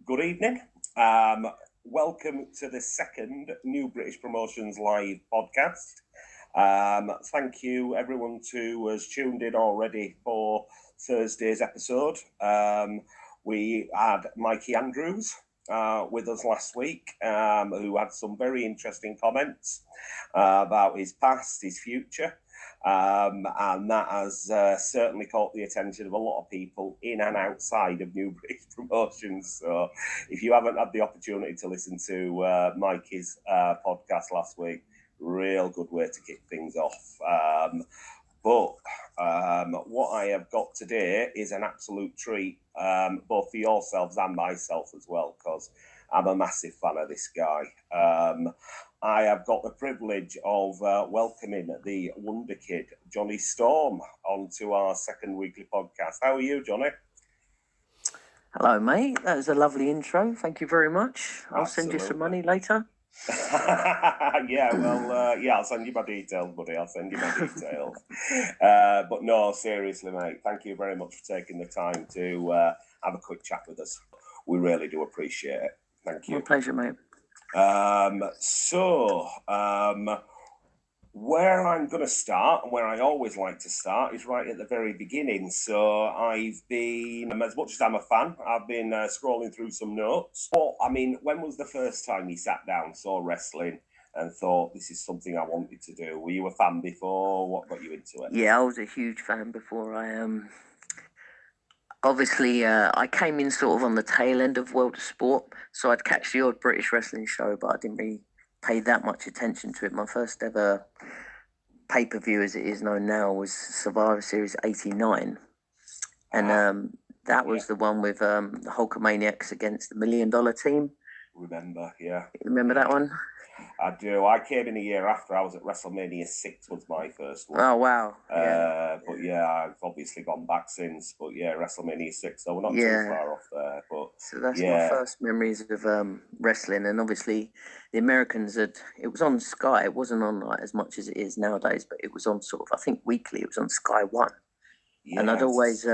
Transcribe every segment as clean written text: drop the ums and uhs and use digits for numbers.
Good evening. Welcome to the second New British Promotions Live podcast. Thank you everyone who has tuned in already for Thursday's episode. We had Mikey Andrews with us last week, who had some very interesting comments about his past, his future. And that has certainly caught the attention of a lot of people in and outside of New British Promotions. So if you haven't had the opportunity to listen to Mikey's podcast last week, real good way to kick things off. But what I have got today is an absolute treat, both for yourselves and myself as well, because I'm a massive fan of this guy. I have got the privilege of welcoming the WONDERKID, Johnny Storm, onto our second weekly podcast. How are you, Johnny? Hello, mate. That was a lovely intro. Thank you very much. I'll send you some money later. I'll send you my details, buddy. I'll send you my details. But no, seriously, mate, thank you very much for taking the time to have a quick chat with us. We really do appreciate it. Thank you. My pleasure, mate. Where I'm going to start, and where I always like to start, is right at the very beginning. So I've been, as much as I'm a fan, I've been scrolling through some notes. But, I mean, when was the first time you sat down, saw wrestling, and thought, this is something I wanted to do? Were you a fan before? What got you into it? Yeah, I was a huge fan before. Obviously, I came in sort of on the tail end of World of Sport, so I'd catch the odd British wrestling show, but I didn't really pay that much attention to it. My first ever pay-per-view, as it is known now, was Survivor Series 89. And that was the one with the Hulkamaniacs against the $1 Million Team. Remember, yeah. Remember that one? I do. I came in a year after. I was at WrestleMania 6 was my first one. Oh, wow. But yeah, I've obviously gone back since. But yeah, WrestleMania 6, so we're not too far off there. But so that's my first memories of wrestling. And obviously the Americans it was on Sky. It wasn't on like as much as it is nowadays, but it was on sort of, I think weekly. It was on Sky One. Yes. And I'd always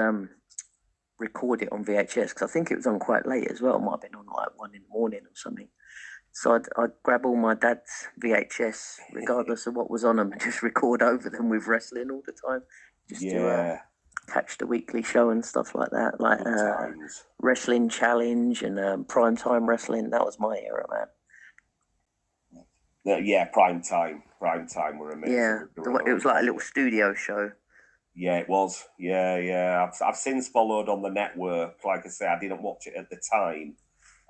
record it on VHS because I think it was on quite late as well. It might have been on like 1 in the morning or something. So I'd grab all my dad's VHS, regardless of what was on them, and just record over them with wrestling all the time, just to catch the weekly show and stuff like that, like Wrestling Challenge and Primetime Wrestling. That was my era, man. Yeah, Primetime were amazing. Yeah, it was like a little studio show. Yeah, it was. Yeah. I've since followed on the network. Like I say, I didn't watch it at the time.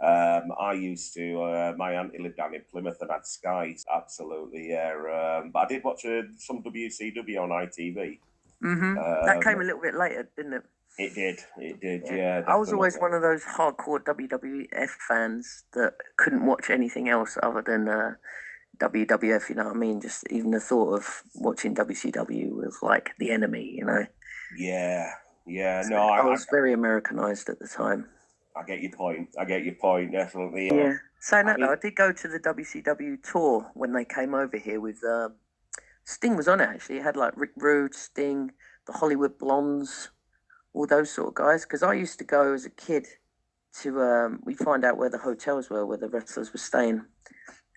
I used to, my auntie lived down in Plymouth and had Sky, absolutely, yeah. But I did watch some WCW on ITV. Mm-hmm. That came a little bit later, didn't it? It did, yeah. I was always one of those hardcore WWF fans that couldn't watch anything else other than WWF, you know what I mean? Just even the thought of watching WCW was like the enemy, you know? Yeah. So I was very Americanized at the time. I get your point, definitely. Yeah. Saying that, though, I did go to the WCW tour when they came over here with... Sting was on it, actually. It had, like, Rick Rude, Sting, the Hollywood Blondes, all those sort of guys. Because I used to go as a kid to... we'd find out where the hotels were, where the wrestlers were staying.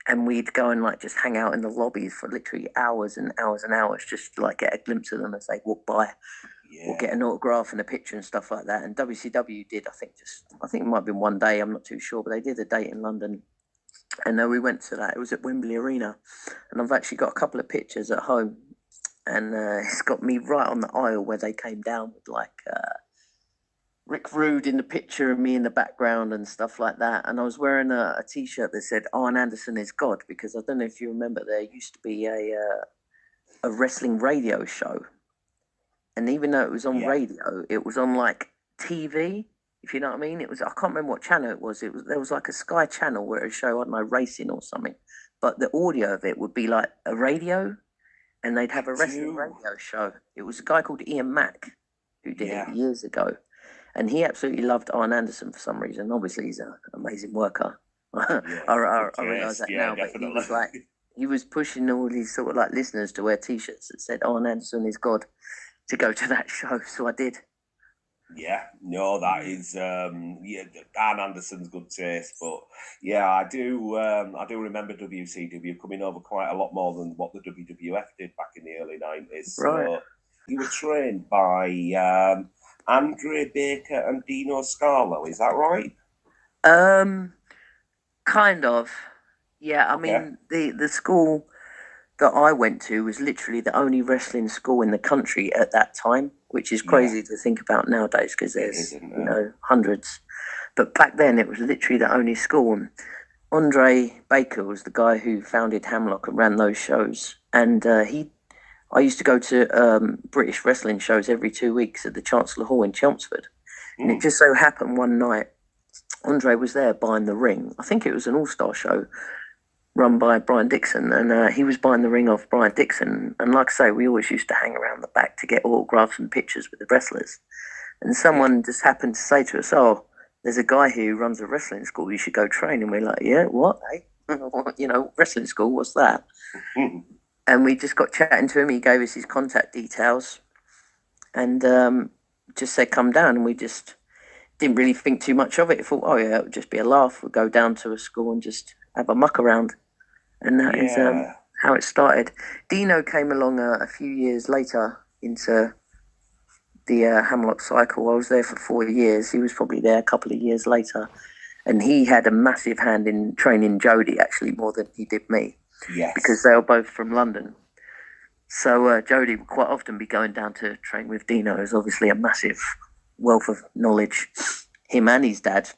And we'd go and, like, just hang out in the lobbies for literally hours and hours and hours just to, like, get a glimpse of them as they walk by. Yeah. Or get an autograph and a picture and stuff like that. And WCW did, I think it might have been one day, I'm not too sure, but they did a date in London. And we went to that. It was at Wembley Arena. And I've actually got a couple of pictures at home. And it's got me right on the aisle where they came down with like Rick Rude in the picture and me in the background and stuff like that. And I was wearing a T-shirt that said, Arn Anderson is God, because I don't know if you remember, there used to be a wrestling radio show. And even though it was on radio, it was on like TV, if you know what I mean. It was, I can't remember what channel it was. There was like a Sky channel where it showed, I don't know, racing or something. But the audio of it would be like a radio, and they'd have a wrestling radio show. It was a guy called Ian Mack who did it years ago. And he absolutely loved Arn Anderson for some reason. Obviously, he's an amazing worker. I realise that now. Definitely. But he was pushing all these sort of like listeners to wear T-shirts that said Arn Anderson is God, to go to that show, so I did. Yeah, no, that is yeah, Dan Anderson's good taste, but yeah, I do remember WCW coming over quite a lot more than what the WWF did back in the early 90s. Right. So you were trained by Andre Baker and Dino Scarlo, is that right? Kind of. Yeah, I mean the school that I went to was literally the only wrestling school in the country at that time, which is crazy to think about nowadays because there's hundreds. But back then it was literally the only school. And Andre Baker was the guy who founded Hammerlock and ran those shows, and I used to go to British wrestling shows every 2 weeks at the Chancellor Hall in Chelmsford, and it just so happened one night Andre was there buying the ring. I think it was an all-star show run by Brian Dixon, and he was buying the ring off Brian Dixon. And like I say, we always used to hang around the back to get autographs and pictures with the wrestlers. And someone just happened to say to us, "Oh, there's a guy here who runs a wrestling school. You should go train." And we're like, "Yeah, what? Eh? You know, wrestling school? What's that?" And we just got chatting to him. He gave us his contact details, and just said, "Come down." And we just didn't really think too much of it. Thought, "Oh yeah, it would just be a laugh. We'll go down to a school and just have a muck around." And that is how it started. Dino came along a few years later into the Hammerlock cycle. I was there for 4 years. He was probably there a couple of years later. And he had a massive hand in training Jody, actually, more than he did me. Yes. Because they were both from London. So Jody would quite often be going down to train with Dino. There's obviously a massive wealth of knowledge. Him and his dad,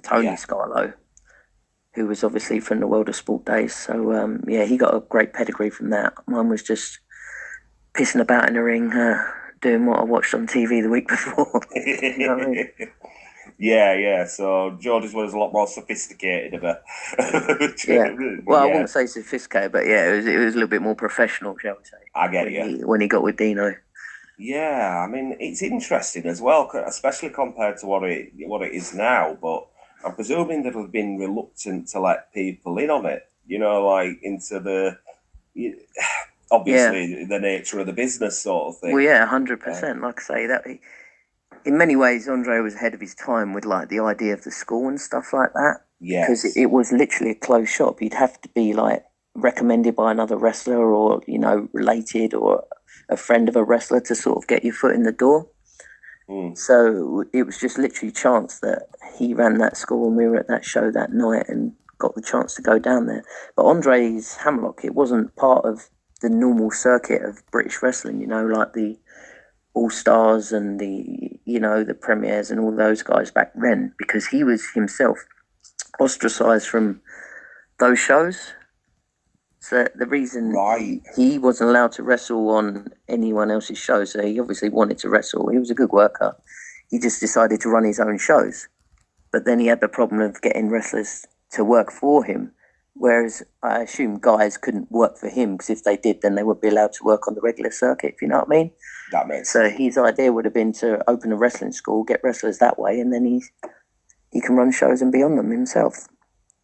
Tony Scarlo, who was obviously from the World of Sport days. So, yeah, he got a great pedigree from that. Mine was just pissing about in the ring, doing what I watched on TV the week before. You know what I mean? Yeah. So Jordan's was a lot more sophisticated of a. Well, I wouldn't say sophisticated, but yeah, it was a little bit more professional, shall we say? I get you. When he got with Dino. Yeah, I mean it's interesting as well, especially compared to what it is now. But I'm presuming that have been reluctant to let people in on it. You know, like into the obviously the nature of the business sort of thing. Well, yeah, 100%. Like I say, that in many ways, Andre was ahead of his time with like the idea of the school and stuff like that. Yeah, because it was literally a closed shop. You'd have to be like recommended by another wrestler, or related, or a friend of a wrestler to sort of get your foot in the door. So it was just literally chance that he ran that school and we were at that show that night and got the chance to go down there. But Andre's Hammerlock, it wasn't part of the normal circuit of British wrestling, like the All-Stars and the Premiers and all those guys back then, because he was himself ostracized from those shows. So the reason he wasn't allowed to wrestle on anyone else's show, so he obviously wanted to wrestle. He was a good worker. He just decided to run his own shows. But then he had the problem of getting wrestlers to work for him, whereas I assume guys couldn't work for him, because if they did, then they would be allowed to work on the regular circuit, if you know what I mean. That makes sense. So his idea would have been to open a wrestling school, get wrestlers that way, and then he can run shows and be on them himself.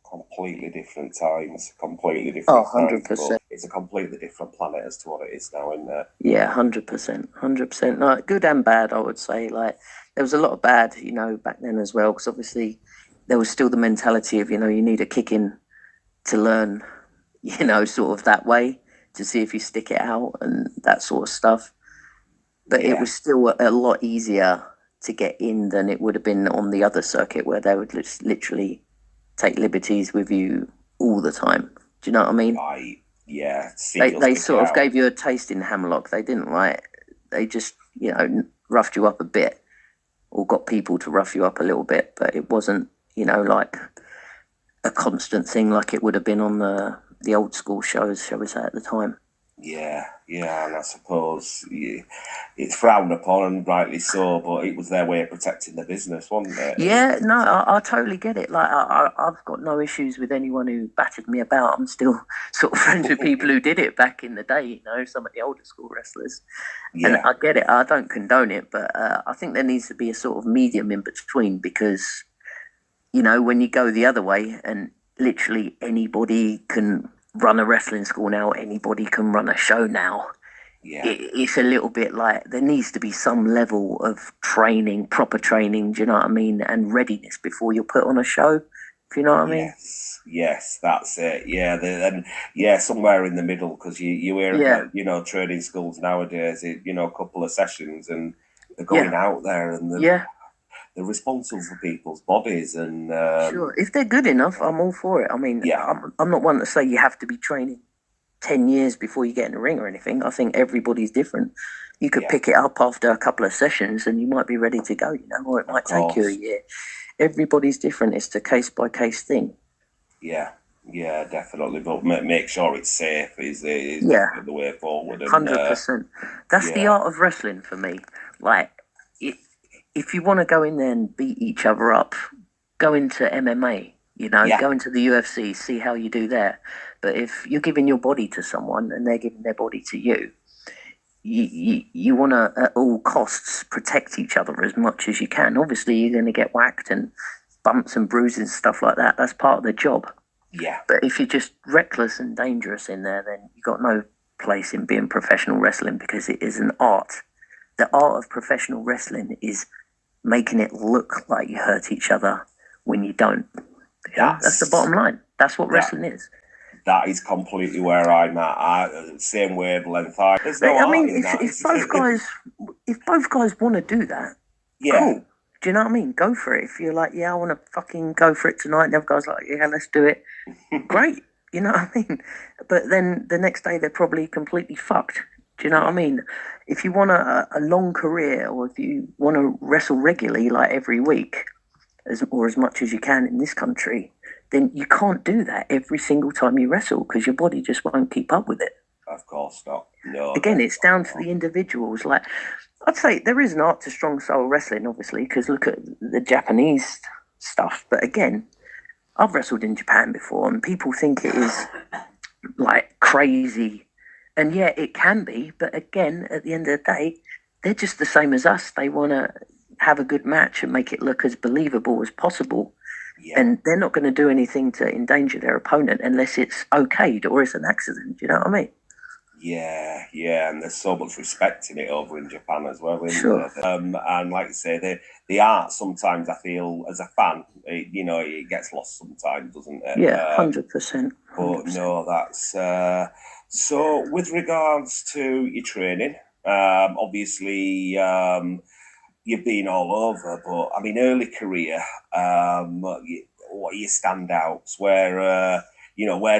Completely different times, completely different. 100%. It's a completely different planet as to what it is now, isn't it? Yeah, 100%. Like, good and bad, I would say. Like, there was a lot of bad, back then as well, because obviously there was still the mentality of, you need a kick in to learn, sort of that way, to see if you stick it out and that sort of stuff. But it was still a lot easier to get in than it would have been on the other circuit, where they would just literally take liberties with you all the time. Do you know what I mean? Yeah. They sort of gave you a taste in Hammerlock. They didn't they just, roughed you up a bit, or got people to rough you up a little bit, but it wasn't, like a constant thing like it would have been on the old school shows, shall we say, at the time. Yeah, and I suppose it's frowned upon, and rightly so, but it was their way of protecting the business, wasn't it? Yeah, no, I totally get it. Like, I've got no issues with anyone who battered me about. I'm still sort of friends with people who did it back in the day, some of the older school wrestlers. Yeah. And I get it. I don't condone it, but I think there needs to be a sort of medium in between, because, when you go the other way and literally anybody can run a wrestling school now, anybody can run a show now, it's a little bit like there needs to be some level of training, proper training, do you know what I mean, and readiness before you're put on a show, if you know what I mean. Yes, that's it. Yeah, and somewhere in the middle, because you hear about, training schools nowadays. A couple of sessions, and they're going out there, and they're responsible for people's bodies. And sure, if they're good enough, I'm all for it. I mean, I'm not one to say you have to be training 10 years before you get in the ring or anything. I think everybody's different. You could pick it up after a couple of sessions, and you might be ready to go. Or it might take you a year. Everybody's different. It's a case by case thing. Yeah, definitely. But make sure it's safe is the way forward. 100%. That's the art of wrestling for me. Like, if you want to go in there and beat each other up, go into MMA. Go into the UFC, see how you do there. But if you're giving your body to someone and they're giving their body to you, you want to, at all costs, protect each other as much as you can. Obviously, you're going to get whacked and bumps and bruises and stuff like that. That's part of the job. Yeah. But if you're just reckless and dangerous in there, then you've got no place in being professional wrestling, because it is an art. The art of professional wrestling is making it look like you hurt each other when you don't. That's the bottom line. That's what wrestling is. That is completely where I'm at. Same wavelength. If both guys want to do that, cool. Do you know what I mean? Go for it. If you're like, I want to fucking go for it tonight, and the other guy's like, let's do it. Great. You know what I mean? But then the next day they're probably completely fucked. Do you know what I mean? If you want a long career, or if you want to wrestle regularly, like every week, as much as you can in this country, then you can't do that every single time you wrestle, because your body just won't keep up with it. Of course not. No. Again, it's down to the individuals. Like, I'd say there is an art to strong soul wrestling, obviously, because look at the Japanese stuff. But again, I've wrestled in Japan before, and people think it is like crazy. And it can be. But again, at the end of the day, they're just the same as us. They want to have a good match and make it look as believable as possible. Yeah. And they're not going to do anything to endanger their opponent unless it's okayed or it's an accident. Do you know what I mean? Yeah, and there's so much respect in it over in Japan as well. Sure. And like I say, the art sometimes, I feel as a fan, it gets lost sometimes, doesn't it? Yeah, 100%. But no, that's so. With regards to your training, obviously. You've been all over, but I mean, early career, what are your standouts? Where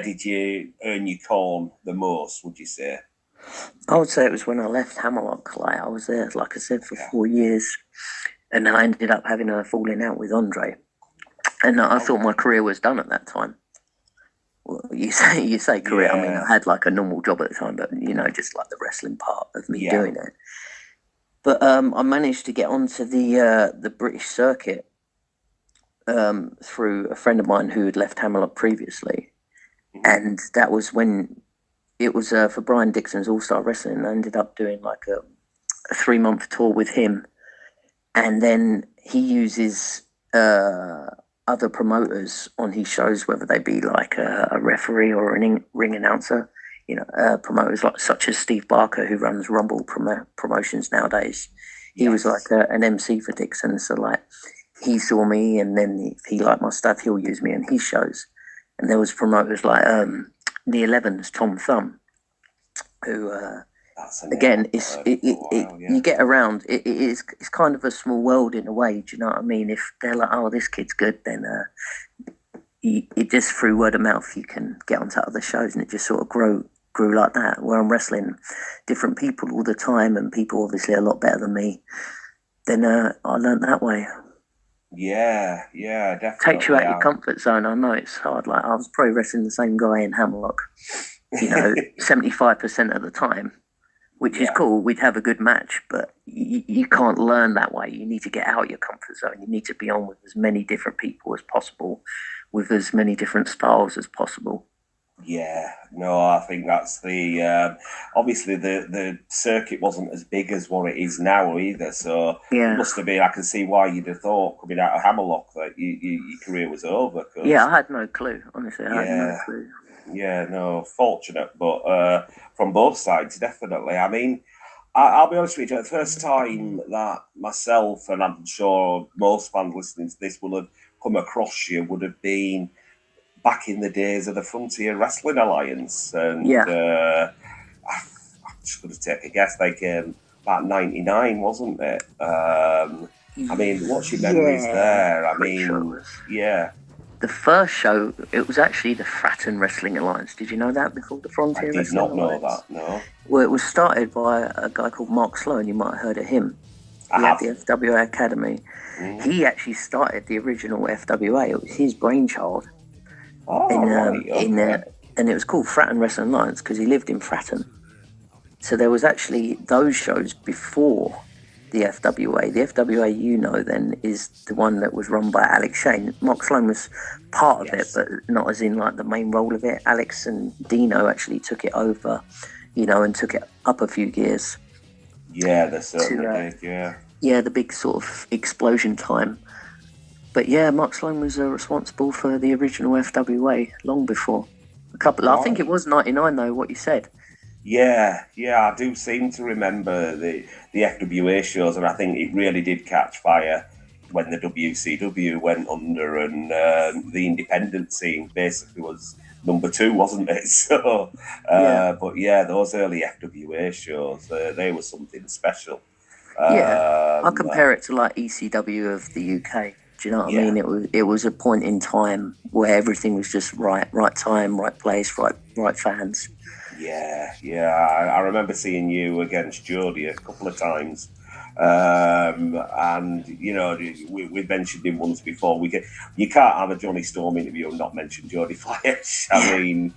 did you earn your corn the most, would you say? I would say it was when I left Hammerlock. Like, I was there, like I said, for 4 years, and I ended up having a falling out with Andre. And I thought my career was done at that time. Well, you say career. I mean, I had like a normal job at the time, but just like the wrestling part of me doing it. But I managed to get onto the British circuit through a friend of mine who had left Hammerlock previously. And that was when it was for Brian Dixon's All-Star Wrestling. I ended up doing like a 3-month tour with him. And then he uses other promoters on his shows, whether they be like a referee or a ring announcer. Promoters such as Steve Barker, who runs Rumble Promotions nowadays. He was like an MC for Dixon. So like he saw me, and then if he liked my stuff, he'll use me in his shows. And there was promoters like the 11's Tom Thumb, who again, you get around. It's kind of a small world in a way. Do you know what I mean? If they're like, oh, this kid's good, then it just through word of mouth you can get onto other shows, and it just sort of grew like that. Where I'm wrestling different people all the time, and people obviously a lot better than me. Then I learned that way. Yeah, definitely. Takes you out your comfort zone. I know it's hard. Like, I was pro wrestling the same guy in Hammerlock, 75% of the time, which is cool. We'd have a good match, but you can't learn that way. You need to get out your comfort zone. You need to be on with as many different people as possible, with as many different styles as possible. Yeah, no, I think that's the obviously the circuit wasn't as big as what it is now either, so it must have been. I can see why you'd have thought coming out of Hammerlock that your career was over. Yeah, I had no clue. Honestly, I had no clue. Yeah, no, fortunate, but from both sides, definitely. I mean, I'll be honest with you, the first time that myself, and I'm sure most fans listening to this will have come across you, would have been back in the days of the Frontier Wrestling Alliance. And I'm just going to take a guess, they came about 99, wasn't it? I mean, what's your memories there? I mean, yeah. The first show, it was actually the Fratton Wrestling Alliance. Did you know that before the Frontier Wrestling Alliance? I did not know that, no. Well, it was started by a guy called Mark Sloan. You might have heard of him. He had the FWA Academy. He actually started the original FWA. It was his brainchild. And it was called Fratton Wrestling Alliance because he lived in Fratton. So there was actually those shows before the FWA. The FWA, you know, then is the one that was run by Alex Shane. Mark Sloan was part of it, but not as in like the main role of it. Alex and Dino actually took it over, you know, and took it up a few gears. Yeah, they certainly did, yeah. Yeah, the big sort of explosion time. But yeah, Mark Sloan was responsible for the original FWA long before. I think it was 99 though, what you said. Yeah, I do seem to remember the FWA shows, and I think it really did catch fire when the WCW went under, and the independent scene basically was number 2, wasn't it? So, but yeah, those early FWA shows, they were something special. I compare it to like ECW of the UK. Do you know what I mean? It was a point in time where everything was just right time, right place, right fans. Yeah. I remember seeing you against Jody a couple of times. And, you know, we've mentioned him once before. You can't have a Johnny Storm interview and not mention Jody Fleisch. I mean,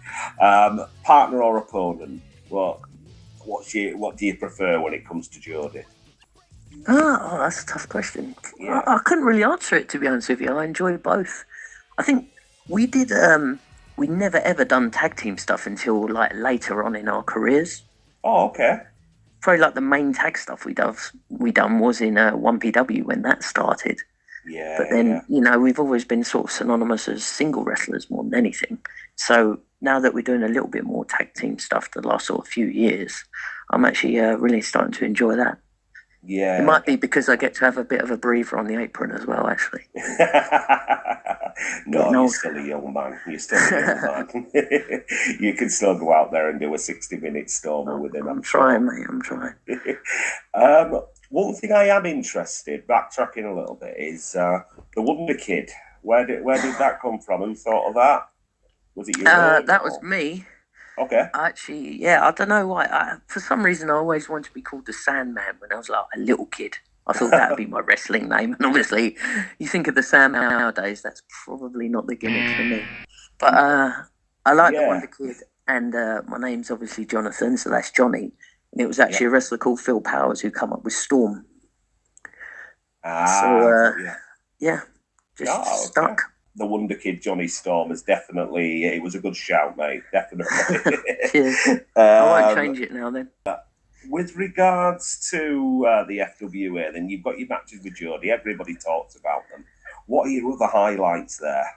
partner or opponent, what do you prefer when it comes to Jody? Oh, that's a tough question. Yeah. I couldn't really answer it, to be honest with you. I enjoy both. I think we did... we never ever done tag team stuff until like later on in our careers. Oh, okay. Probably like the main tag stuff we done was in 1PW when that started. Yeah. But then, you know, we've always been sort of synonymous as single wrestlers more than anything. So now that we're doing a little bit more tag team stuff the last sort of few years, I'm actually really starting to enjoy that. Yeah. It might be because I get to have a bit of a breather on the apron as well, actually. No, you're still a young man. You're still a young man. You can still go out there and do a 60-minute Stormer with him. I'm trying, mate. I'm trying. One thing I am interested, backtracking a little bit, is the WONDERKID. Where did that come from? Who thought of that? Was it you? That was me. Okay. Actually, yeah, I don't know why. For some reason, I always wanted to be called the Sandman when I was like a little kid. I thought that would be my wrestling name. And obviously, you think of the Sandman nowadays, that's probably not the gimmick for me. But I like the WONDERKID, and my name's obviously Jonathan, so that's Johnny. And it was actually a wrestler called Phil Powers who come up with Storm. Just stuck. The WONDERKID Johnny Storm is definitely, it was a good shout, mate. Definitely. Cheers. I won't change it now then. With regards to the FWA, then you've got your matches with Jody. Everybody talks about them. What are your other highlights there?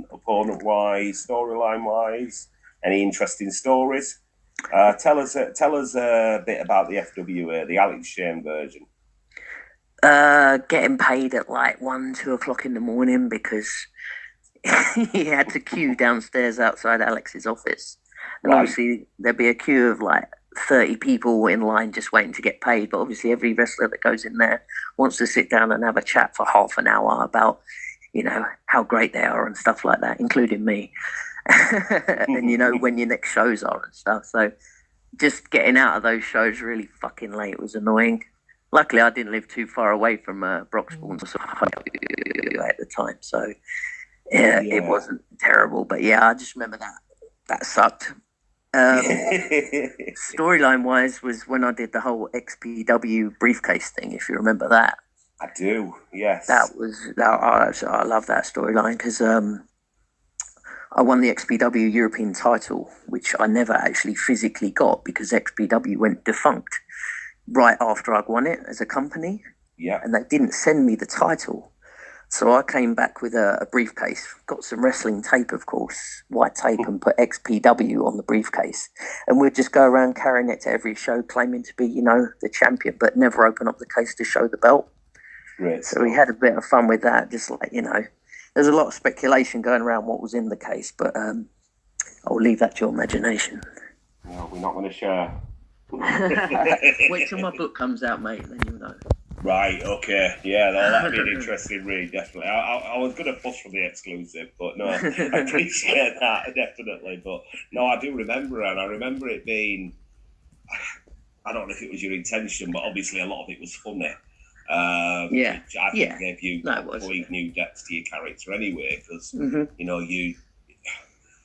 Opponent-wise, storyline-wise? Any interesting stories? Tell us a bit about the FWA, the Alex Shane version. Getting paid at like 1-2 o'clock in the morning because he had to queue downstairs outside Alex's office. And obviously there'd be a queue of like 30 people in line just waiting to get paid. But obviously every wrestler that goes in there wants to sit down and have a chat for half an hour about, you know, how great they are and stuff like that, including me. And, you know, when your next shows are and stuff. So just getting out of those shows really fucking late was annoying. Luckily, I didn't live too far away from Broxbourne at the time, so it wasn't terrible. But yeah, I just remember that sucked. Storyline-wise was when I did the whole XPW briefcase thing, if you remember that. I do, yes. I love that storyline because I won the XPW European title, which I never actually physically got because XPW went defunct right after I'd won it as a company. Yeah. And they didn't send me the title. So I came back with a briefcase, got some wrestling tape, of course, white tape, and put XPW on the briefcase. And we'd just go around carrying it to every show, claiming to be, the champion, but never open up the case to show the belt. Great. So we had a bit of fun with that, just like, there's a lot of speculation going around what was in the case, but I'll leave that to your imagination. No, we're not going to share. Wait till my book comes out, mate, then you'll know. Right, okay. Yeah, that'd be an interesting read, definitely. I was going to push for the exclusive, but no, I appreciate that, definitely. But no, I do remember, and I remember it being, I don't know if it was your intention, but obviously a lot of it was funny. Which I think gave you complete new depth to your character anyway, because,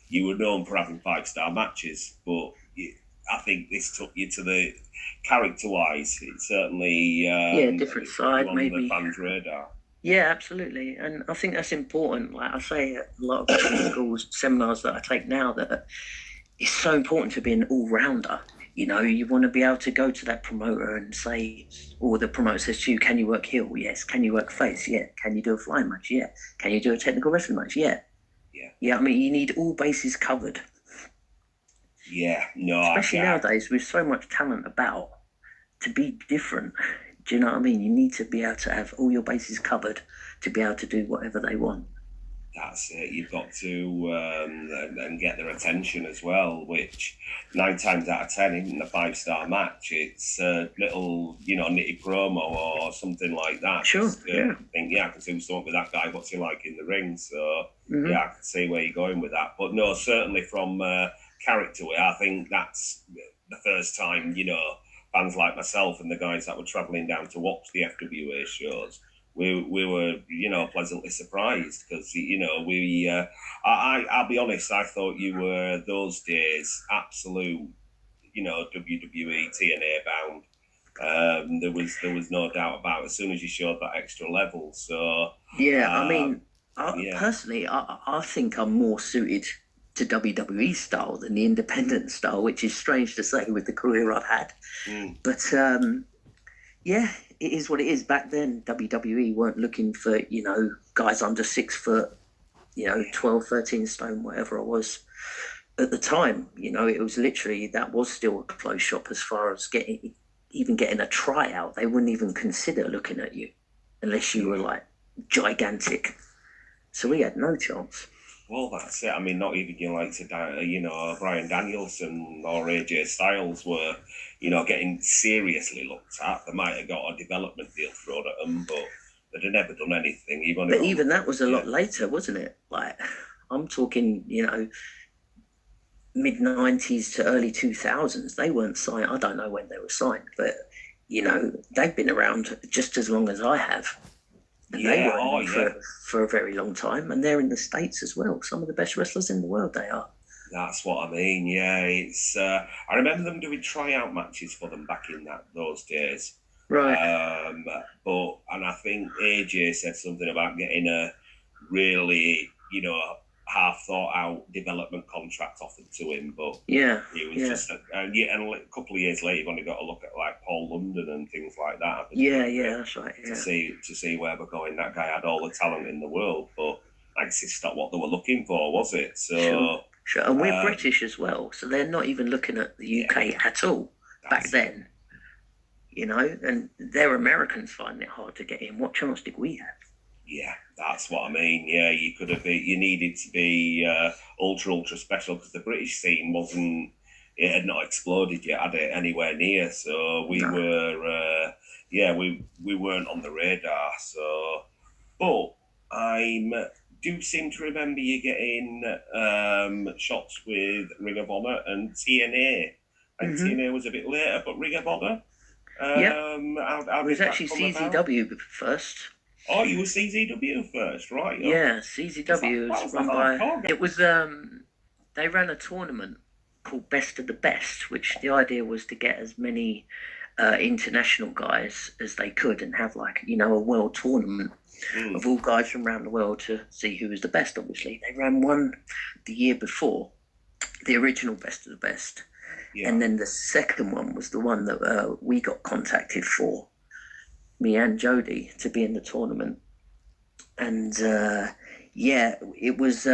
you were known for having 5-star matches, but I think this took you to the character-wise. It's certainly different side, maybe the fans' radar. Yeah, absolutely, and I think that's important. Like I say, a lot of schools, seminars that I take now, that it's so important to be an all-rounder. You want to be able to go to that promoter and say, or the promoter says to you, "Can you work heel? Yes. Can you work face? Yeah. Can you do a flying match? Yeah. Can you do a technical wrestling match? Yeah. Yeah. I mean, you need all bases covered. Yeah, no. Especially nowadays with so much talent about, to be different. Do you know what I mean? You need to be able to have all your bases covered to be able to do whatever they want. That's it. You've got to and get their attention as well, which 9 times out of 10 isn't a 5-star match. It's a little, nitty promo or something like that. Sure. I think, I can see something with that guy. What's he like in the ring? So, I can see where you're going with that. But no, certainly from character way, I think that's the first time, fans like myself and the guys that were travelling down to watch the FWA shows, we were, pleasantly surprised because, I'll be honest, I thought you were those days absolute, WWE, TNA bound. There was no doubt about it as soon as you showed that extra level. So personally, I think I'm more suited to WWE style than the independent style, which is strange to say with the career I've had. But it is what it is. Back then, WWE weren't looking for, guys under 6 foot, 12, 13 stone, whatever I was at the time. It was literally, that was still a closed shop as far as getting a tryout. They wouldn't even consider looking at you unless you were like gigantic. So we had no chance. Well, that's it. I mean, not even Brian Danielson or AJ Styles were, getting seriously looked at. They might have got a development deal thrown at them, but they'd have never done anything. Even that was a lot later, wasn't it? Like, I'm talking, mid-90s to early 2000s. They weren't signed. I don't know when they were signed, but, they've been around just as long as I have. And they were for a very long time, and they're in the States as well. Some of the best wrestlers in the world, they are. That's what I mean. Yeah, it's. I remember them doing tryout matches for them back in those days. Right. And I think AJ said something about getting a really, half thought out development contract offered to him, but he was just and a couple of years later you've only got to look at like Paul London and things like that. That's right. To see where we're going. That guy had all the talent in the world, but I guess it's not what they were looking for, was it? So sure. And we're British as well, so they're not even looking at the UK at all back then. And they're Americans finding it hard to get in. What chance did we have? Yeah, that's what I mean. Yeah, you needed to be ultra special because the British scene it had not exploded yet, had it, anywhere near. So we were, we weren't on the radar. So, but I do seem to remember you getting shots with Ring of Honor and TNA. And TNA was a bit later, but Ring of Honor. It was actually CZW first. Oh, you were CZW first, right? Yeah, CZW was run by. It was they ran a tournament called Best of the Best, which the idea was to get as many international guys as they could and have a world tournament of all guys from around the world to see who was the best. Obviously, they ran one the year before, the original Best of the Best, and then the second one was the one that we got contacted for. Me and Jody to be in the tournament, And it was.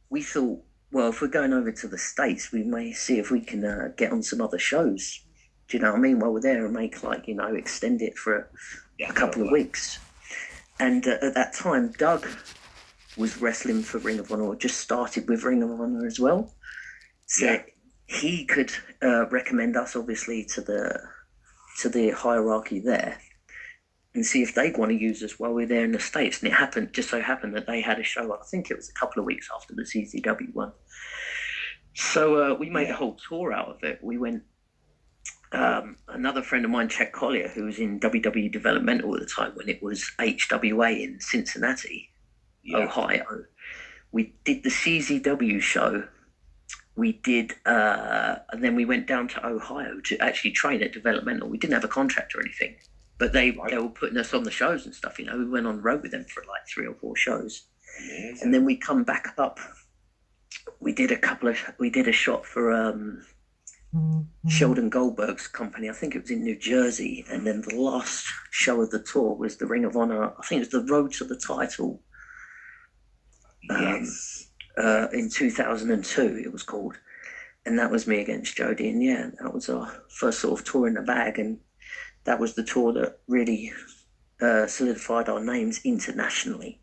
We thought, well, if we're going over to the States, we may see if we can get on some other shows. Do you know what I mean? While we're there, and make extend it for a couple of weeks. And at that time, Doug was wrestling for Ring of Honor, or just started with Ring of Honor as well. So he could recommend us, obviously, to the hierarchy there, and see if they'd want to use us while we're there in the States. And it just so happened that they had a show, I think it was a couple of weeks after the CZW one. So we made a whole tour out of it. We went, another friend of mine, Chet Collier, who was in WWE Developmental at the time when it was HWA in Cincinnati, Ohio. We did the CZW show. We did, and then we went down to Ohio to actually train at Developmental. We didn't have a contract or anything. But they were putting us on the shows and stuff, We went on the road with them for like 3 or 4 shows. Amazing. And then we come back up. We did a shot for Sheldon Goldberg's company. I think it was in New Jersey. And then the last show of the tour was the Ring of Honor. I think it was the Road to the Title. In 2002, it was called. And that was me against Jody. And that was our first sort of tour in the bag. And that was the tour that really solidified our names internationally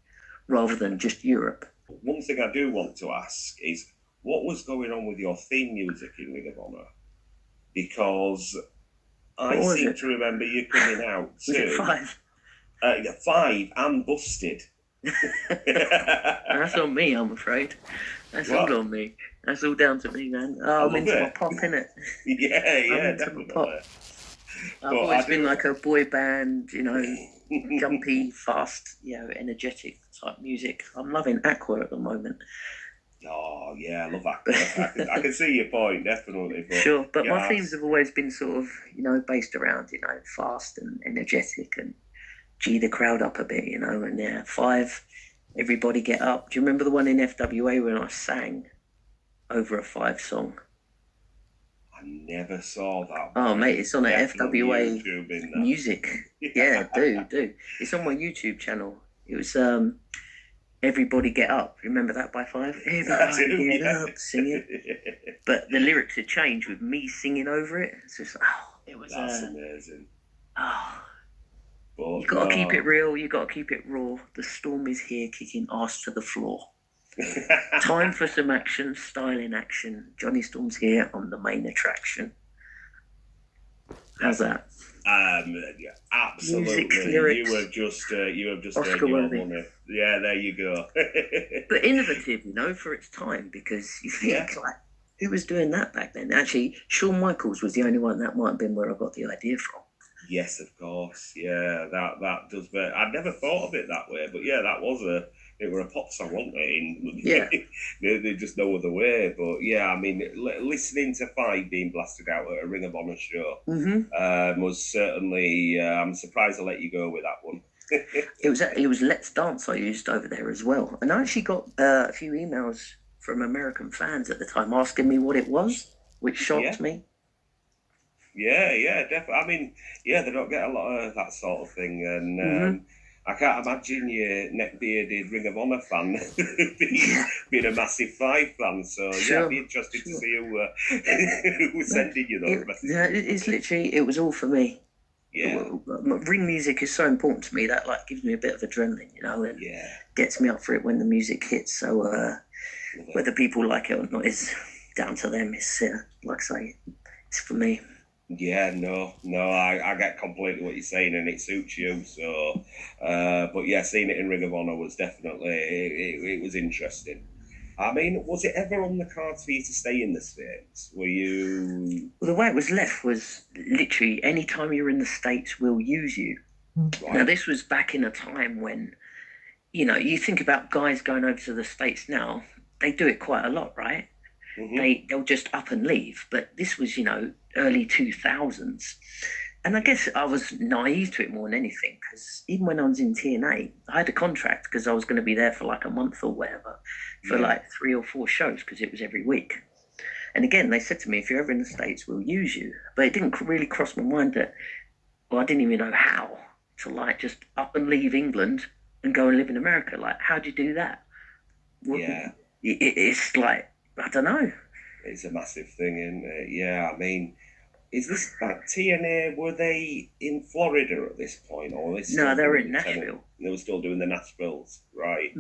rather than just Europe. One thing I do want to ask is, what was going on with your theme music in Ring of Honor? Because I seem to remember you coming out was it 5? 5 and Busted. That's on me, I'm afraid. That's all on me. That's all down to me, man. I'm into my pop, innit? Yeah, definitely. I've always been like a boy band, jumpy, fast, energetic type music. I'm loving Aqua at the moment. Oh, yeah, I love Aqua. I can see your point, definitely. But my themes have always been sort of, based around, fast and energetic and G the crowd up a bit, and 5, everybody get up. Do you remember the one in FWA when I sang over a 5 song? I never saw that. Oh, mate, it's on a FWA music. Yeah, do. It's on my YouTube channel. It was Everybody Get Up. Remember that by 5? Everybody get up, sing it. But the lyrics had changed with me singing over it. It's just, it was... That's amazing. You got to keep it real. You got to keep it raw. The storm is here, kicking ass to the floor. Time for some action, style in action. Johnny Storm's here on the main attraction. How's that? Absolutely. Music, lyrics, you have just Oscar worthy. Yeah, there you go. But innovative, for its time, because you think who was doing that back then? Actually, Shawn Michaels was the only one. That might have been where I got the idea from. Yes, of course. Yeah, that does. But I'd never thought of it that way. But yeah, it were a pop song, wasn't it? There's just no other way. But yeah, I mean, listening to 5 being blasted out at a Ring of Honor show was certainly. I'm surprised I let you go with that one. It was Let's Dance I used over there as well, and I actually got a few emails from American fans at the time asking me what it was, which shocked me. Yeah, definitely. I mean, they don't get a lot of that sort of thing, and I can't imagine your neck-bearded Ring of Honor fan being a massive 5 fan. So I'd be interested to see who was sending you those messages. Yeah, it's literally, it was all for me. Yeah, ring music is so important to me that gives me a bit of adrenaline, and gets me up for it when the music hits. So whether people like it or not is down to them. It's like I say, it's for me. Yeah, no, I get completely what you're saying, and it suits you. So, but yeah, seeing it in Ring of Honor was definitely it was interesting. I mean, was it ever on the cards for you to stay in the States? Were you? Well, the way it was left was literally any time you're in the States, we'll use you. Right. Now, this was back in a time when, you think about guys going over to the States now, they do it quite a lot, right? Mm-hmm. They'll just up and leave. But this was, early 2000s. And I guess I was naive to it more than anything, because even when I was in TNA, I had a contract because I was going to be there for like a month or whatever, for like 3 or 4 shows, because it was every week. And again, they said to me, if you're ever in the States, we'll use you. But it didn't really cross my mind that, I didn't even know how to just up and leave England and go and live in America. Like, how do you do that? Yeah. It's like, I don't know. It's a massive thing, isn't it? Yeah, I mean, is this like TNA? Were they in Florida at this point, or they No, they were in Nashville. They were still doing the Nashvilles, right?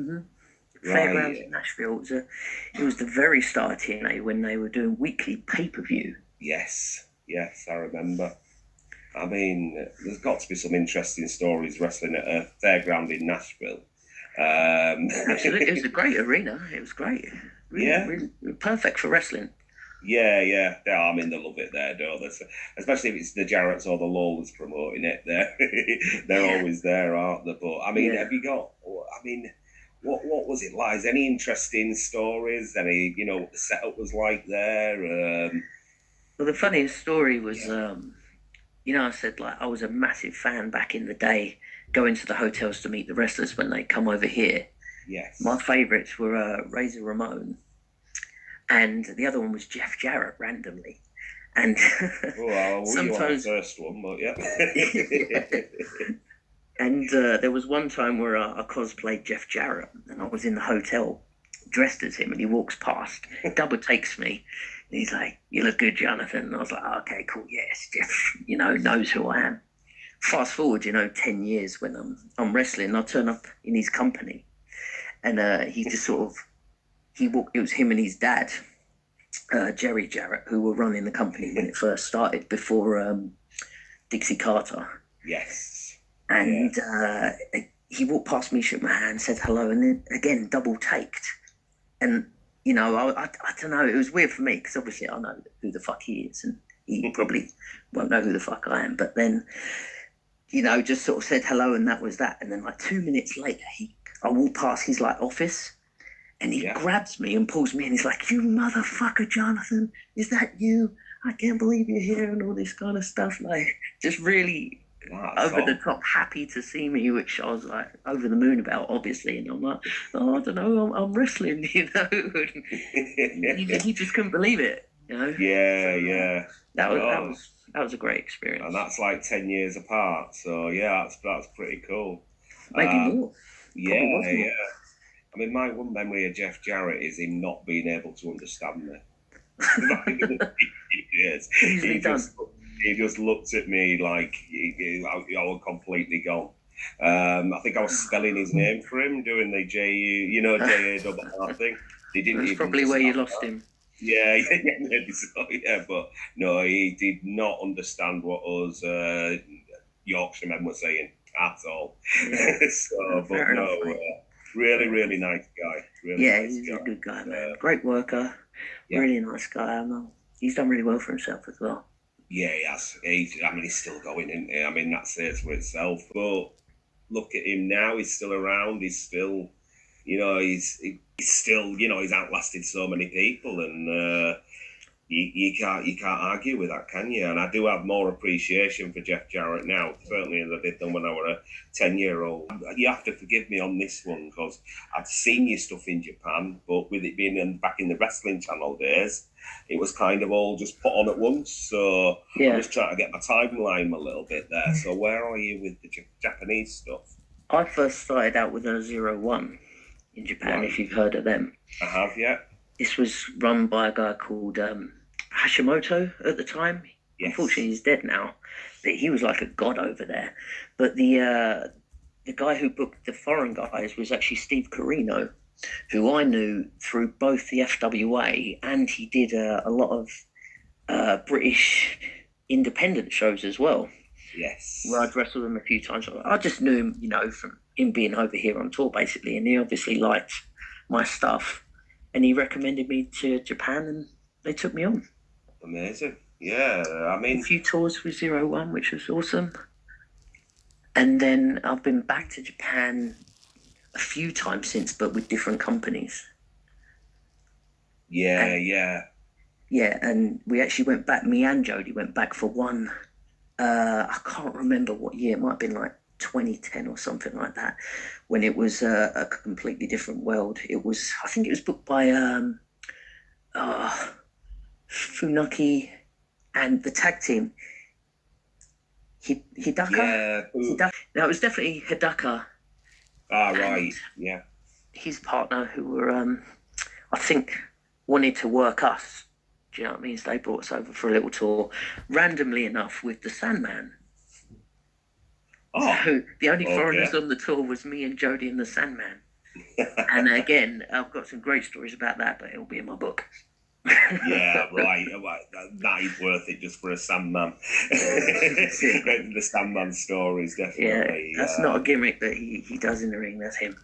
Fairgrounds in Nashville. It was the very start of TNA when they were doing weekly pay-per-view. Yes, I remember. I mean, there's got to be some interesting stories wrestling at a fairground in Nashville. Absolutely, it was a great arena. It was great. Really perfect for wrestling. Yeah. I mean, they love it there, don't they? Especially if it's the Jarretts or the Lawlers promoting it. They're always there, aren't they? But I mean, have you got? I mean, what was it like? Is any interesting stories? Any, what the setup was like there? Well, the funniest story was, I said, like, I was a massive fan back in the day, going to the hotels to meet the wrestlers when they come over here. Yes. My favourites were Razor Ramon, and the other one was Jeff Jarrett, randomly. And sometimes the first one, but yeah. And there was one time where I cosplayed Jeff Jarrett, and I was in the hotel dressed as him, and he walks past, double takes me, and he's like, "You look good, Jonathan." And I was like, oh, "Okay, cool, yes, Jeff, knows who I am." Fast forward, 10 years when I'm wrestling, I turn up in his company, and he just sort of, it was him and his dad, Jerry Jarrett, who were running the company when it first started, before Dixie Carter. Yes. And he walked past me, shook my hand, said hello, and then again double taked. And I don't know, it was weird for me because obviously I know who the fuck he is, and he probably won't know who the fuck I am. But then, just sort of said hello, and that was that. And then like 2 minutes later, I walked past his like office, and he grabs me and pulls me in. He's like, "You motherfucker, Jonathan, is that you? I can't believe you're here," and all this kind of stuff. Like, just really over the top, happy to see me, which I was like over the moon about, obviously. And I'm like, "Oh, I don't know, I'm wrestling," he just couldn't believe it, Yeah. That was a great experience. And that's like 10 years apart. So yeah, that's pretty cool. Maybe more. Yeah. I mean, my one memory of Jeff Jarrett is him not being able to understand me. He just looked at me like I was completely gone. I think I was spelling his name for him, doing the JARR thing. He didn't. That's probably where you lost him. Yeah, maybe so. Yeah, but no, he did not understand what us Yorkshiremen were saying at all. Yeah. Really, really nice guy. He's a good guy, man. Great worker. Yeah. Really nice guy. He's done really well for himself as well. Yeah, he has. He's still going, isn't he? I mean, that says for itself. But look at him now. He's still around. He's still, he's still, he's outlasted so many people, and you can't argue with that, can you? And I do have more appreciation for Jeff Jarrett now, certainly, as I did when I was a 10-year-old. You have to forgive me on this one because I've seen your stuff in Japan, but with it being back in the wrestling channel days, it was kind of all just put on at once. So I'm just trying to get my timeline a little bit there. So where are you with the Japanese stuff? I first started out with a 01 in Japan, if you've heard of them. I have, yeah. This was run by a guy called Hashimoto at the time. Yes. Unfortunately, he's dead now. But he was like a god over there. But the guy who booked the foreign guys was actually Steve Corino, who I knew through both the FWA, and he did a lot of British independent shows as well. Yes. Where I'd wrestled him a few times. I just knew him, from him being over here on tour, basically, and he obviously liked my stuff. And he recommended me to Japan, and they took me on. Amazing. Yeah, I mean... A few tours with 01, which was awesome. And then I've been back to Japan a few times since, but with different companies. Yeah. Yeah, and we actually went back, me and Jody went back for one, I can't remember what year, it might have been like 2010 or something like that, when it was a completely different world. I think it was booked by Funaki and the tag team Hidaka. Yeah. No, it was definitely Hidaka Ah, right, yeah. His partner, who were, I think, wanted to work us. Do you know what I mean? So they brought us over for a little tour, randomly enough, with the Sandman. Oh, so the only okay. foreigners on the tour was me and Jody and the Sandman. And again, I've got some great stories about that, but it'll be in my book. Yeah, right. That is worth it just for a Sandman. The Sandman stories, definitely. Yeah, that's not a gimmick that he does in the ring. That's him.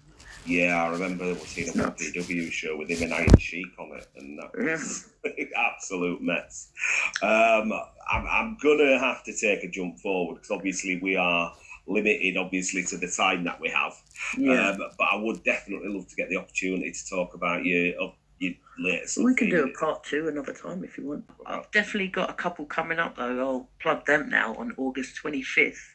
Yeah, I remember seeing a PW show with him and Iron Sheik on it, and that was absolute mess. I'm gonna have to take a jump forward because obviously we are limited, obviously, to the time that we have. Yeah. But I would definitely love to get the opportunity to talk about your latest. We can do a part 2 another time if you want. I've definitely got a couple coming up though. I'll plug them now on August 25th.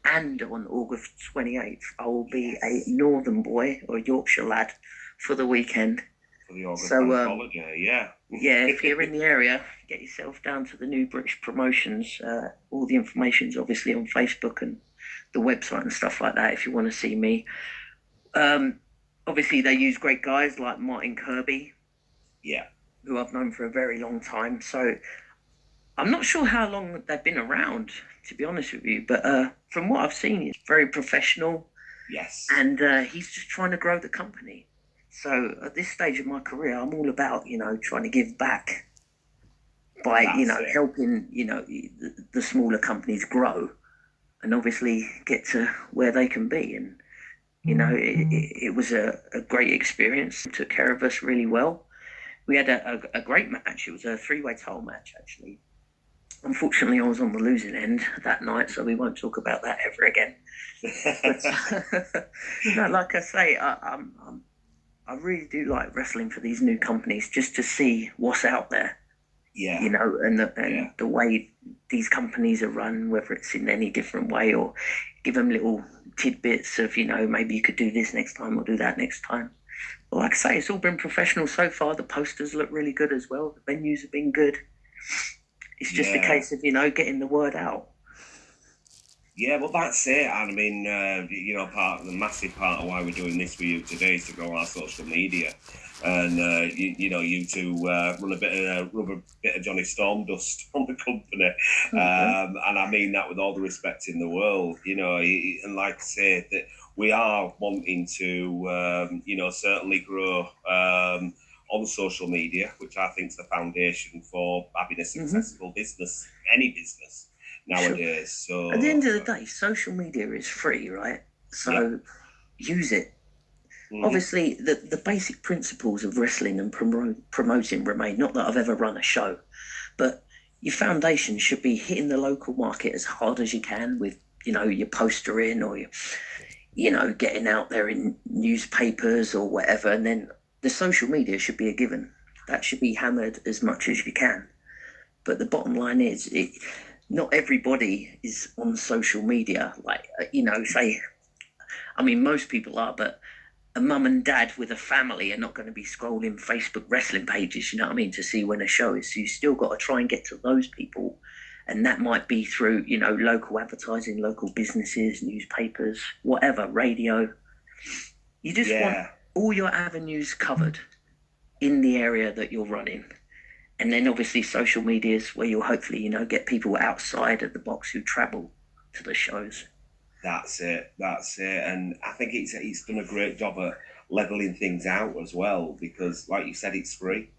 And on August 28th, I will be a Northern boy or Yorkshire lad for the weekend. For the August holiday, yeah. Yeah, if you're in the area, get yourself down to the New British Promotions. All the information's obviously on Facebook and the website and stuff like that if you want to see me. Obviously, they use great guys like Martin Kirby. Yeah. Who I've known for a very long time. So I'm not sure how long they've been around, to be honest with you, but from what I've seen, it's very professional. Yes. And he's just trying to grow the company. So at this stage of my career, I'm all about, trying to give back by, helping, the smaller companies grow and obviously get to where they can be. And, it was a great experience. It took care of us really well. We had a great match. It was a 3-way title match, actually. Unfortunately, I was on the losing end that night, so we won't talk about that ever again. But, no, like I say, I really do like wrestling for these new companies just to see what's out there. Yeah. And the way these companies are run, whether it's in any different way or give them little tidbits of, maybe you could do this next time or do that next time. But like I say, it's all been professional so far. The posters look really good as well. The venues have been good. It's just a case of, getting the word out. Yeah, well, that's it. And I mean, the massive part of why we're doing this for you today is to grow our social media. And, you two run a bit of Johnny Stormdust on the company. And I mean that with all the respect in the world, and like I say, that we are wanting to, certainly grow on social media, which I think is the foundation for having a successful business, any business nowadays. Sure. So at the end of the day, social media is free, right? So use it. Obviously, the basic principles of wrestling and promoting remain. Not that I've ever run a show, but your foundation should be hitting the local market as hard as you can with, your postering or your, getting out there in newspapers or whatever, and then the social media should be a given. That should be hammered as much as you can. But the bottom line is, not everybody is on social media. Like, most people are, but a mum and dad with a family are not going to be scrolling Facebook wrestling pages, to see when a show is. So you still got to try and get to those people. And that might be through, local advertising, local businesses, newspapers, whatever, radio. You just want all your avenues covered in the area that you're running. And then obviously social media is where you'll hopefully, get people outside of the box who travel to the shows. That's it. And I think it's done a great job at leveling things out as well, because like you said, it's free.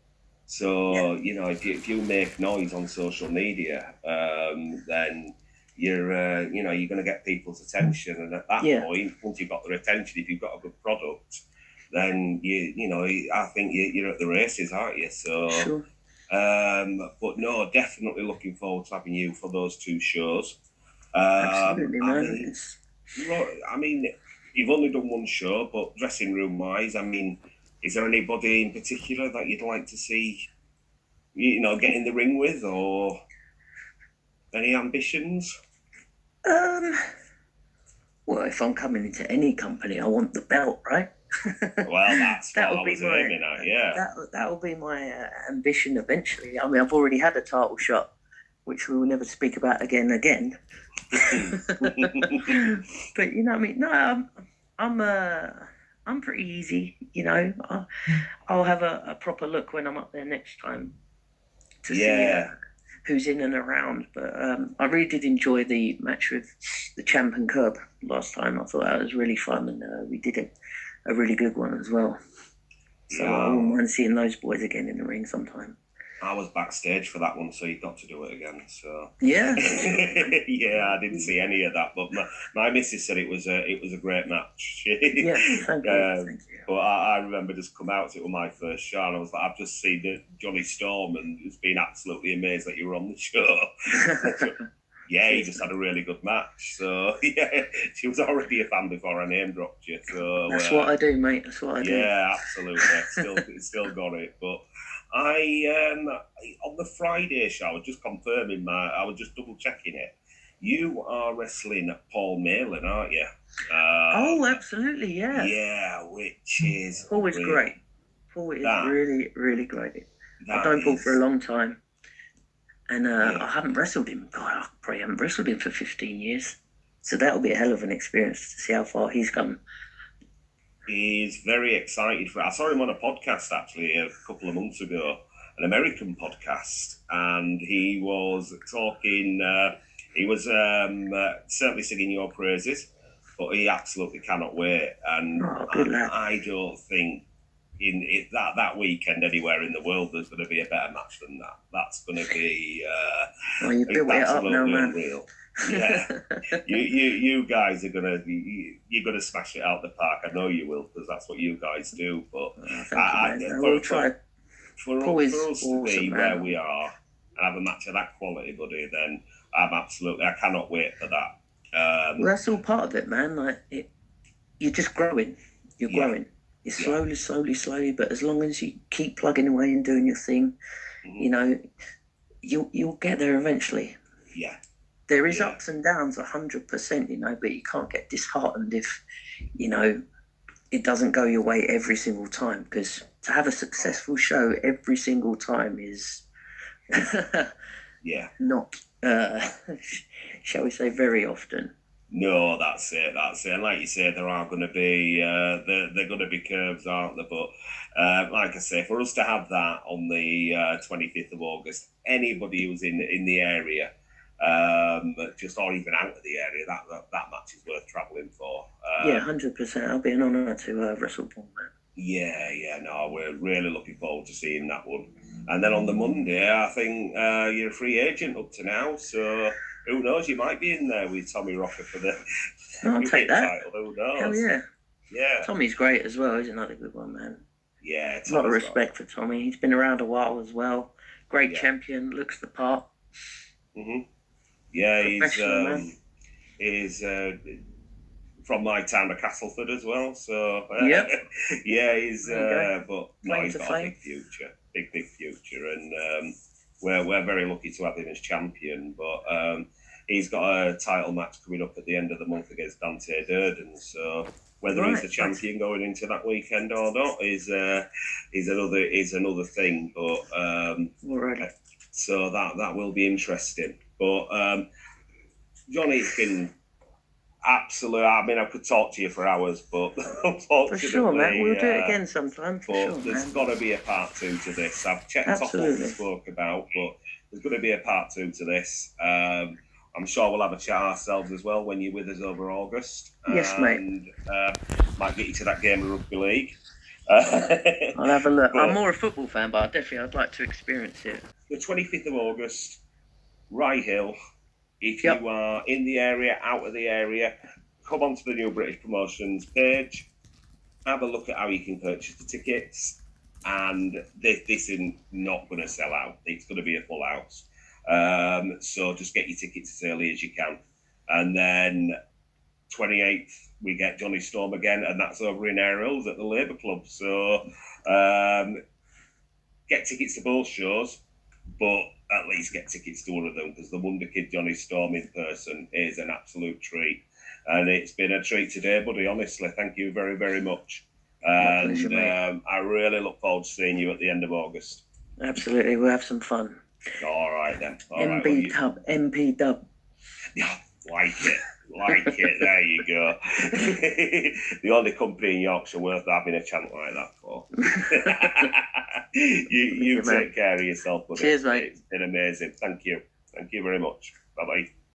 So, if you make noise on social media, then you're going to get people's attention. And at that point, once you've got their attention, if you've got a good product, then I think you're at the races, aren't you? So, sure. But no, definitely looking forward to having you for those 2 shows. Absolutely, man. I mean, you've only done 1 show, but dressing room wise, is there anybody in particular that you'd like to see, get in the ring with, or any ambitions? Well, if I'm coming into any company, I want the belt, right? Well, that's what I was aiming at, yeah. That will be my ambition eventually. I've already had a title shot, which we will never speak about again. But no, I'm pretty easy, you know. I'll have a proper look when I'm up there next time to see who's in and around. But I really did enjoy the match with the Champ and Curb last time. I thought that was really fun, and we did a really good one as well. So I wouldn't mind seeing those boys again in the ring sometime. I was backstage for that one, so you got to do it again. So yeah, I didn't see any of that, but my missus said it was a great match. Yeah, thank you. But I remember just come out. It was my first show, and I was like, I've just seen Johnny Storm, and it's been absolutely amazed that you were on the show. Yeah, he just had a really good match. So yeah, she was already a fan before I name dropped you. So that's what I do, mate. That's what I do. Yeah, absolutely. Still got it, but. On the Friday show, I was just confirming I was just double checking it. You are wrestling Paul Malin, aren't you? Oh, absolutely, yeah. Yeah, which is Paul is great. Paul is really, really great. I've known Paul for a long time, and I haven't wrestled him. God, I probably haven't wrestled him for 15 years. So that'll be a hell of an experience to see how far he's come. He's very excited for it. I saw him on a podcast actually a couple of months ago, an American podcast, and he was talking. He was certainly singing your praises, but he absolutely cannot wait. And I don't think if that weekend anywhere in the world there's going to be a better match than that. That's going to be. You built it up now, man. Unreal. Yeah, you guys are you're gonna smash it out the park. I know you will, because that's what you guys do. But we'll try. For us to be where we are and have a match of that quality, buddy, then I cannot wait for that. Well, that's all part of it, man. Like you're just growing. You're growing. You're slowly, but as long as you keep plugging away and doing your thing, you know, you'll get there eventually. Yeah. There is ups and downs, 100%, you know, but you can't get disheartened if, you know, it doesn't go your way every single time, because to have a successful show every single time is not, shall we say, very often. No, that's it. And like you say, there are going to be they're going to be curves, aren't there? But like I say, for us to have that on the 25th of August, anybody who's in the area. Just or even out of the area, that match is worth travelling for. 100%. It'll be an honour to wrestle Paul, man. No, we're really looking forward to seeing that one. And then on the Monday, I think you're a free agent up to now, so who knows? You might be in there with Tommy Rocker for the I'll take that title. Who knows? Hell yeah. Yeah. Tommy's great as well. He's another good one, man. Yeah. A lot of respect for Tommy. He's been around a while as well. Great champion. Looks the part. Yeah, he's from my town of Castleford as well. So he's but no, he's got a big future, and we're very lucky to have him as champion. But he's got a title match coming up at the end of the month against Dante Durden. So whether he's the champion going into that weekend or not is another thing. But so that will be interesting. But Johnny can absolutely. I mean, I could talk to you for hours, but unfortunately, for sure, man. We'll do it again sometime. There's got to be a part 2 to this. I've checked off what we spoke about, but there's going to be a part 2 to this. I'm sure we'll have a chat ourselves as well when you're with us over August. Yes, mate. And might get you to that game of rugby league. I'll have a look. I'm more a football fan, but I'd like to experience it. The 25th of August. Rye Hill. If you are in the area, out of the area, come onto the New British Promotions page, have a look at how you can purchase the tickets, and this is not going to sell out. It's going to be a full house. So just get your tickets as early as you can. And then 28th, we get Johnny Storm again, and that's over in Air Hills at the Labour Club. So get tickets to both shows, but at least get tickets to one of them, because the WONDERKID Johnny Storm in person is an absolute treat. And it's been a treat today, buddy, honestly. Thank you very, very much. And pleasure, I really look forward to seeing you at the end of August. Absolutely. We'll have some fun. All right, then. MP Dub. Yeah, like it. Like it, there you go. The only company in Yorkshire worth having a chant like that for. you take care of yourself, buddy. Cheers, mate. It's been amazing. Thank you. Thank you very much. Bye-bye.